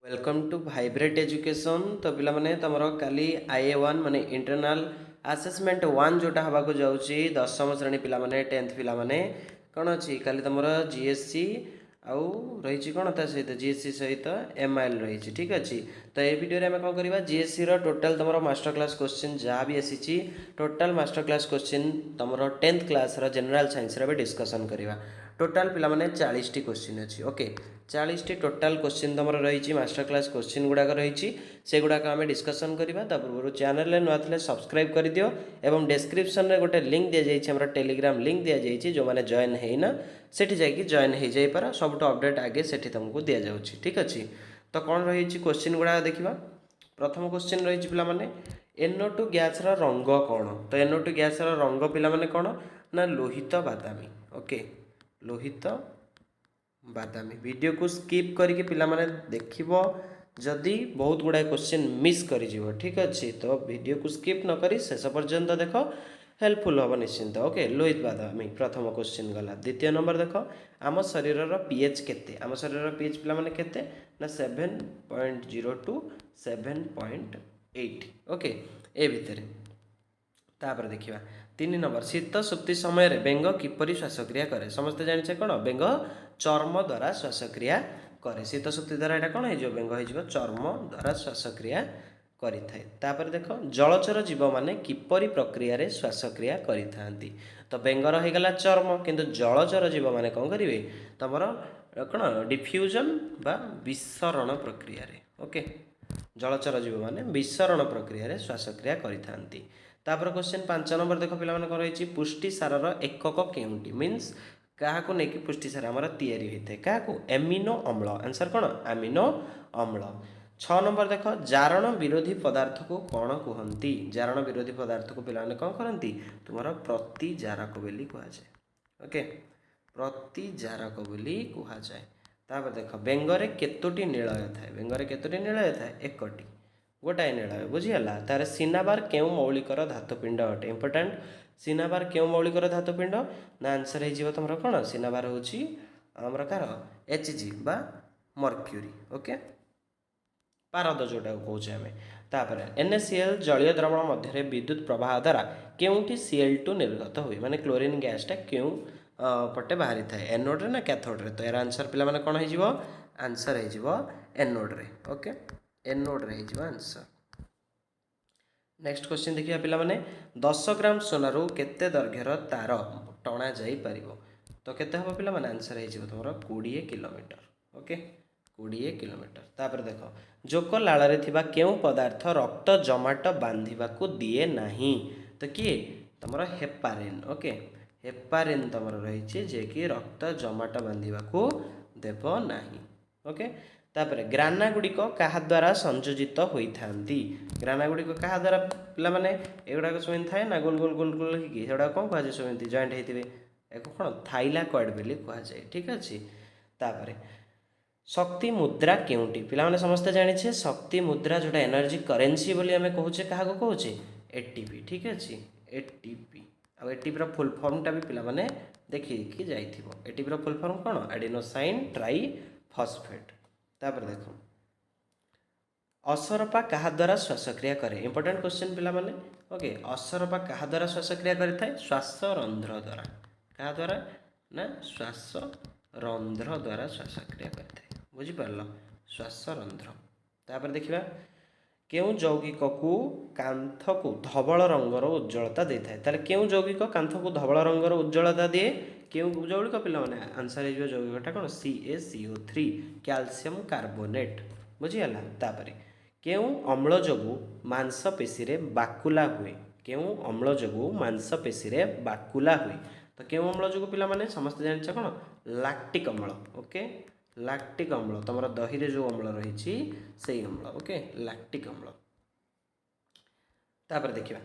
Welcome to vibrate education. तो पिला माने तमरो काली IA1 माने इंटरनल असेसमेंट 1 जोटा हवा को जाउची 10वीं श्रेणी पिला माने 10th पिला माने कोन अछि काली तमरो जीएससी आउ रहिछि कोन ता सहित जीएससी सहित एमआईएल रहिछि। ठीक अछि। तो ए वीडियो रे हम कोन करबा जीएससी रो टोटल तमरो मास्टर क्लास क्वेश्चन जहा भी आसीछि टोटल मास्टर क्लास क्वेश्चन तमरो 10th क्लास रो जनरल साइंस रे डिस्कशन करबा। टोटल पिला माने 40 टी क्वेश्चन अछि। ओके 40 टी टोटल क्वेश्चन तमरो रहिछि मास्टर क्लास क्वेश्चन गुडा रहिछि से गुडा आमे डिस्कशन करबा। ता पूर्व चैनल रे नुआ थले सब्सक्राइब कर दियो एवं डिस्क्रिप्शन रे गोटे लिंक दिया जाइछि हमरा टेलीग्राम लिंक दिया जाइछि जो माने जॉइन हेइना सेठी जाई कि जॉइन हे जाई पारा सबटो अपडेट आगे सेठी तुमको दिया जाउछि। ठीक अछि। तो कोन रहिछि क्वेश्चन गुडा देखिबा। प्रथम क्वेश्चन रहिछि पिला माने NO2 गैस रा रंग कोन। तो NO2 गैस रा रंग पिला माने कोन ना लोहित बादामी। ओके लोहित बादामी। वीडियो को स्किप करके पिला माने देखिबो जदि बहुत गुडा क्वेश्चन मिस करि जिवो। ठीक अछि। तो वीडियो को स्किप न करी शेष पर्यंत देखो हेल्पफुल हो निश्चिंत। ओके लोहित बादामी प्रथम क्वेश्चन गला। द्वितीय नंबर देखो आम शरीर रो पीएच केते। आम शरीर रो पीएच पिला माने केते ना 7.0 टू 7.8। ओके ए भितरे तापर देखिबा 3 नंबर शीत सुप्ति समय रे बेंग किपरि श्वासक्रिया करे। समस्त जानिछे कोन बेंग चर्म द्वारा श्वासक्रिया करे। शीत सुप्ति द्वारा एटा कोन हे जो बेंग हे जो चर्म द्वारा श्वासक्रिया करि थाए। तापर देखो जलचर जीव माने किपरि प्रक्रिया रे श्वासक्रिया करि थांती। तो बेंगर हे गला चर्म किंतु जलचर जीव माने कोन करिवे तमरो कोन डिफ्यूजन बा विसरण प्रक्रिया रे। ओके जलचर जीव माने विसरण प्रक्रिया रे श्वासक्रिया करि थांती। तापर क्वेश्चन 5 नंबर देखो पिला माने रही पुष्टि सार एकक केउंटी मीन्स क्या को लेकिन पुष्टि सार आमर तैयारी होता है क्या को एमिनो अम्ल। आंसर कौन एमिनो अम्ल। 6 नंबर देखो जारण विरोधी पदार्थ को कौन कहती। जारण विरोधी पदार्थ को पिला कौन करती तुम प्रतिजारक बोली कहुए। ओके प्रतिजारक बोली कहुए। तापर देख बेंगरे केतोटी निलय थाए। बेंगरे केतोटी निलय थाए एकटी गोटाए निलय बुझीगला। तार सिनाबार केउ मौलिकर धातुपिंड अटे इंपोर्टाट सिनाबार केउ मौलिकर धातुपिंड ना आंसर हो तुम कौन सिनाबार हूँ आमर कार Hg बा मर्क्यूरी। ओके पारद जोटा कहे आम। तापर NaCl जलीय द्रवण मध्य विद्युत प्रवाह द्वारा केउटी Cl2 निर्गत हुए माने क्लोरीन गैसटा क्यों पटे बाहरी थाए एनोड रे ना कैथोड रे। तो यार आंसर पिला माने कोन हो आंसर हो एनोड रे। ओके एनोड रे हो आंसर। नेक्स्ट क्वेश्चन देखिए पिला माने 10 ग्राम सोनारू केते दैर्घ्यर तार टणा जाई परिबो। तो केते हबो पिला माने आंसर हो तुमरो 20 किलोमीटर। Okay 20 kilometre. तापर देखो जोक लाल रे थिबा केउ पदार्थ रक्त जमाट बांधिबाकू दिए नाही। तो किए तुमरो हेपारिन। ओके हेपारिन तुमरो रहिछि जे कि रक्त जमाट बांधिबाकू देबो नाही। ओके तापर ग्राना गुड़िक क्या द्वारा संयोजित होती। ग्राना गुड़िक क्या द्वारा पिला माने एगुड़ाक सेमती थाए ना गोल गोल गोल गोल होगी सेगुड़ा कौन कहुए सेमती जॉइंट होते एक कौन थाइलाकॉइड बोली कहुए। ठीक अच्छे। तापर शक्ति मुद्रा केउटी पिला माने समस्ते जानिछे शक्ति मुद्रा जोटा एनर्जी करेन्सी बोली आमे कहूचे क्या कहूचे ATP। ठीक अच्छे ATP आ ATP रो फुल फॉर्म टा भी पिला माने देखि जाइथिबो। ATP रो फुल फॉर्म कौन एडिनोसाइन ट्राइफॉस्फेट। तापर देखो असरपा क्या द्वारा श्वासक्रिया करे। इंपोर्टेंट क्वेश्चन पिला माने। ओके असरपा क्या द्वारा श्वासक्रिया करें श्वास रंध्र द्वारा क्या द्वारा ना श्वास रंध्र द्वारा श्वासक्रिया करें बुझीपार श्वास रंध्र। तापर देखिबा केउ यौगिक को कांथ को धवल रंगर उज्ज्वलता दे थाए। ताले केउ यौगिक कांथ को धवल रंगर उज्ज्वलता दिए केउ यौगिक पिला माने आंसर हो यौगिकटा कौन CaCO3 कैल्शियम कार्बोनेट बुझीगला। तापर केउ अम्ल जोगु मांसपेशी रे बाकुला हुए। केउ अम्ल जोगु मांसपेशी रे बाकुला हुए। तो केउ अम्ल जोगु पिला माने समस्त जानिछ कौन लैक्टिक अम्ल। ओके लैक्टिक अम्ल तुम दही रे जो अम्ल रही से अम्ल। ओके लैक्टिक अम्ल। तापर देखिबा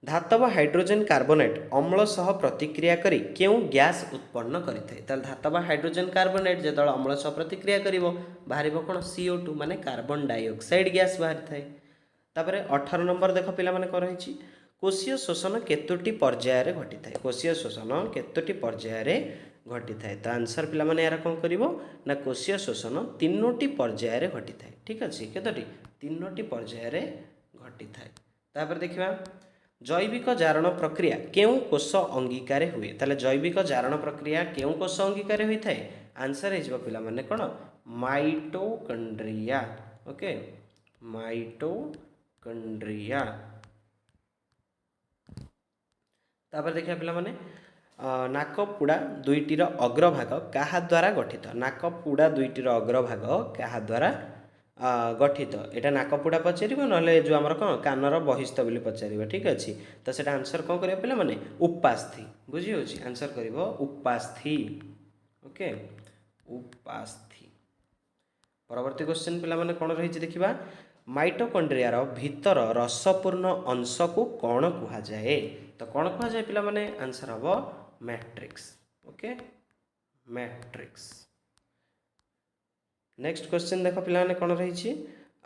धातव हाइड्रोजन कार्बोनेट अम्ल सह प्रतिक्रिया करी केउ गैस उत्पन्न करिथाय। ताल धातव हाइड्रोजन कार्बोनेट जेतल अम्ल सह प्रतिक्रिया करिवो बाहरिबो कोन CO2 माने कार्बन डाइऑक्साइड गैस बाहरि थाय। तापर 18 नंबर देख पिला माने कर रहिछि कोशीय शोषण केतोटी पर्याय रे घटी थाय। कोशीय शोषण केतोटी पर्याय रे घटी थाए। तो आंसर पिला माने यार कौन करिवो ना कोशीय शोषण तीनोटी पर्याय रे घटी थाए। ठीक अछि केतोटी तीनोटी पर्याय रे घटी थाए। तापर देखिबा जैविक जारण प्रक्रिया केउ कोष अंगीकार हुए। ताले जैविक जारण प्रक्रिया केउ कोष अंगीकार होई थाए। आंसर हे जिवो पिला माने कोन माइटोकॉन्ड्रिया। Okay mitochondria. तापर देखिया पिला माने नाकपुड़ा दुईटीर अग्रभाग क्या द्वारा गठित। नाकपुड़ा दुईटीर अग्रभाग क्या द्वारा गठित। यहाँ नाकपुड़ा पचार ना जो आमर कौन कानर बहिस्थ बोली पचार। ठीक अच्छे तो सेटा आंसर कौन कर पे मैंने उपास्थि बुझी हो आंसर कर उपास्थि। ओके उपास्थि। परवर्ती क्वेश्चन पिला माने कौन रही देखिबा माइटोकॉन्ड्रियार भीतर रसपूर्ण अंश को कौन कहा जाए। तो कौन कहा जाए पिला माने आंसर हम matrix. Okay matrix. Next question देख पिला माने कौन रही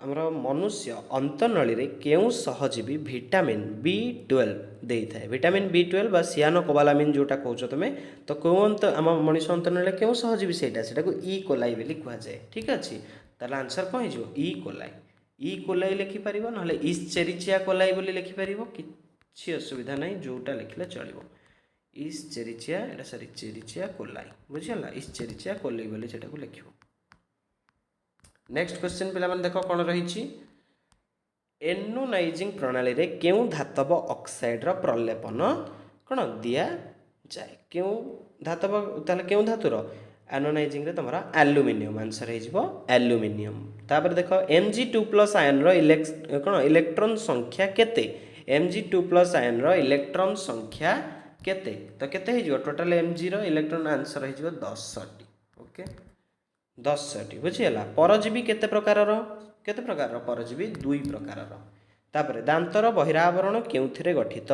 आमर मनुष्य अंतनली रे केउ सहजीवी विटामिन B12 दे थाए। विटामिन B12 बा सियानोकोबालामिन जोटा कहूँ तुम तो कौ अंत आम मनीष अंतनली केउ सहजीवी सेटा को ई कोलाई बोली कहा जाए। ठीक अच्छे ताला आंसर कौन हो ई कोलाई। ई कोलाई लिखिपर ना इस्चेरिचिया कोलाई बोली लिखिपर कि असुविधा नहीं जोटा लिखले चलो। इस्चेरिचिया एटा सॉरी चेरिचिया कोलाई बुझीगला इस्चेरिचिया कोलाई बोली सेटा को लिखिबो। नेक्स्ट क्वेश्चन पिला माने देखो कौन रही एनुनाइजिंग प्रणाली रे केउ धातव ऑक्साइड रो प्रलेपन कौन दिया जाए। क्यों धातव ताले क्यों धातुर एनोनाइजिंग रे तुम एल्युमिनियम आंसर हो एल्युमिनियम। तापर देख Mg2+ आयन रो कौन इलेक्ट्रॉन संख्या केते। Mg2+ आयन रो इलेक्ट्रॉन संख्या केते तो केते हो टोटल Mg रो इलेक्ट्रॉन आंसर हो 10टी। ओके 10टी बुझीगला। परजीवी केते प्रकार परजीवी 2 प्रकार। तापर दांतर बहिरावरण केउथिरे गठित।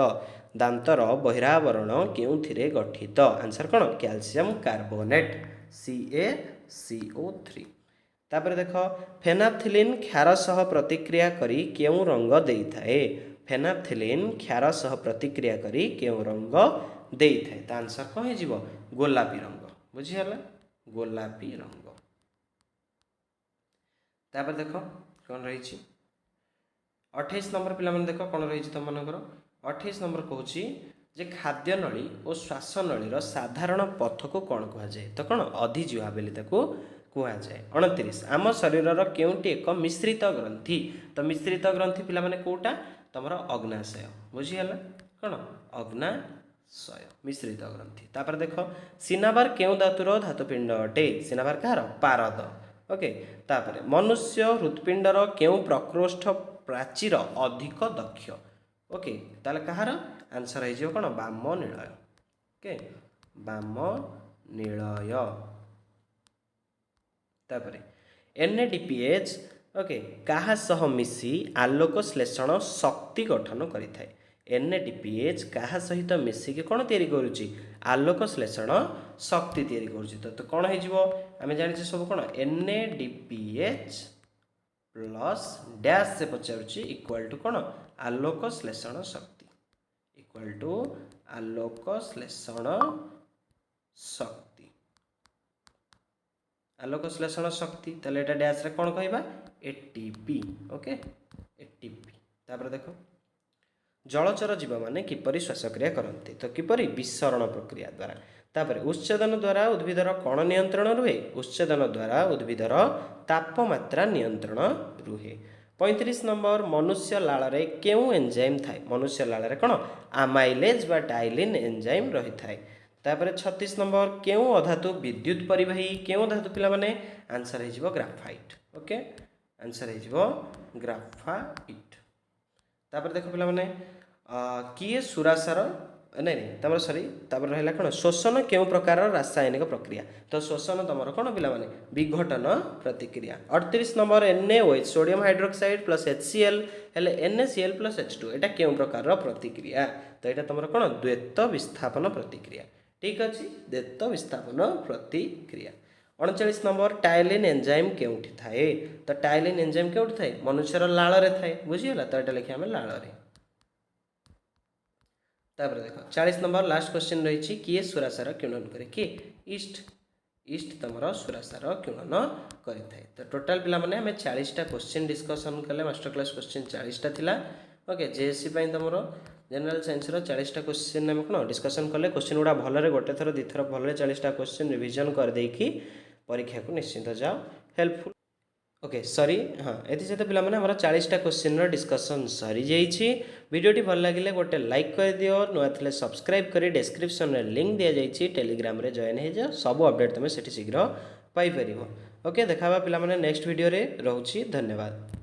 दांतर बहिरावरण केउथिरे गठित आंसर कौन कैल्शियम कार्बोनेट CaCO3। तापर देख फेनाफ्थिलीन क्षार सह प्रतिक्रिया करी केउ रंग देई थाए। फेनाफ्थिलीन क्षार सह प्रतिक्रिया करी केउ रंग देई थाए। तो आंसर कौन हो जिवो गोलापी रंग बुझीगला गोलापी रंग। तापर देख कौन रही 28 नंबर पिला माने देख कौन रही तुम मनकर 28 नंबर कहूँ जे खाद्य नली और श्वास नलीर साधारण पथ को कौन कह जाए। तो कौन अधिजीवा बोली कह जाए। 29 आम शरीर केउटी एक मिश्रित ग्रंथि। तो मिश्रित ग्रंथि पिला माने कोटा तुम अग्नाशय बुझीगला कौन अग्नाशय मिश्रित ग्रंथि। तापर देख सिनाबार केउ धातुर धातुपिंड अटे। सिनाबार कहार पारद। ओके तापर मनुष्य हृत्पिंडर केउ प्रकोष्ठ प्राचीर अधिक दक्ष। ओके ताले कहार आंसर हो कौन बाम निलय। ओके बाम निलय। तापर NADPH ओके कहा सह मिसी आलोक श्लेषण शक्ति गठन करिथाए। NADPH कहा सहित मिसिकी कौन तैयारी करुच्ची आलोक श्लेषण शक्ति तैयारी करुच्ची। तो कौन हो आम जाने सब कौन NADPH प्लस डैश से पचारुची इक्वाल टू कौन आलोक श्लेषण शक्ति इक्वाल टू आलोक श्लेषण शक्ति आलोक श्लेषण शक्ति ताले एटा डैश रे कौन कहबा ATP। Okay ATP। तापर देखो जलचर जीव माने किपरि श्वासक्रिया करते। तो किपरि विसरण प्रक्रिया द्वारा। तापर उच्छेदन द्वारा उद्भिदर कौन नियंत्रण रुहे। उच्छेदन द्वारा उद्भिदर तापमात्रा नियंत्रण रुहे। 35 नंबर मनुष्य लाल रे केउ एंजाइम थाए। मनुष्य लाल रे कौन आमाइलेज बा डाइलिन एंजाइम रही थाए। तापर 36 नंबर केउ अधातु विद्युत परिवाही केउ धातु पिला माने आंसर हो ग्राफाइट। ओके आंसर हो ग्राफाइट। तापर देखो पिला माने किए सुरासार नहीं तमर सॉरी तापर रहला कौन शोषण केउ प्रकार रासायनिक प्रक्रिया। तो शोषण तुम कौन पिला माने विघटन प्रतिक्रिया। 38 number NaOH sodium hydroxide plus HCl हेले NaCl प्लस H2 एटा केउ प्रकार प्रतिक्रिया। तो यहाँ तुम कौन द्वैत विस्थापन प्रतिक्रिया। ठीक अच्छे द्वैत विस्थापन प्रतिक्रिया। 39 नंबर टाइलिन एंजाइम केउठी थाए। तो टाइलिन एंजाइम केउठी थाए मनुष्यर लाल रे थाए बुझीगला। तो यहाँ लिखिए आम लाल रे। तापर देख 40 नंबर लास्ट क्वेश्चन रही किए सुरासार किणन करे किए ईस्ट ईस्ट तुम सुरासार किणन करें। तो टोटाल पिला माने हमें 40टा क्वेश्चन डिस्कसन कले मास्टर क्लास क्वेश्चन 40टा थिला। ओके जेएससी तुम जनरल साइंस 40टा क्वेश्चन आम कौन डिस्कसन कले क्वेश्चन गुड़ा भलरे गोटे थर दी थर भलरे 40टा क्वेश्चन रिविजन कर देकी परीक्षा को निश्चिंत जाओ हेल्पफुल। ओके सॉरी हाँ ये सहित पे आम 40टा क्वेश्चन डिस्कसन सरी जाइए। वीडियोटी भल लगे गोटे लाइक कर दियो नुआ थे सब्सक्राइब कर डिस्क्रिप्शन में लिंक दि जाइए टेलीग्राम रे जॉइन हो जाओ सब अपडेट तुम से शीघ्र पाइपर। ओके देखा पे नेक्स्ट वीडियो रे रहूची धन्यवाद।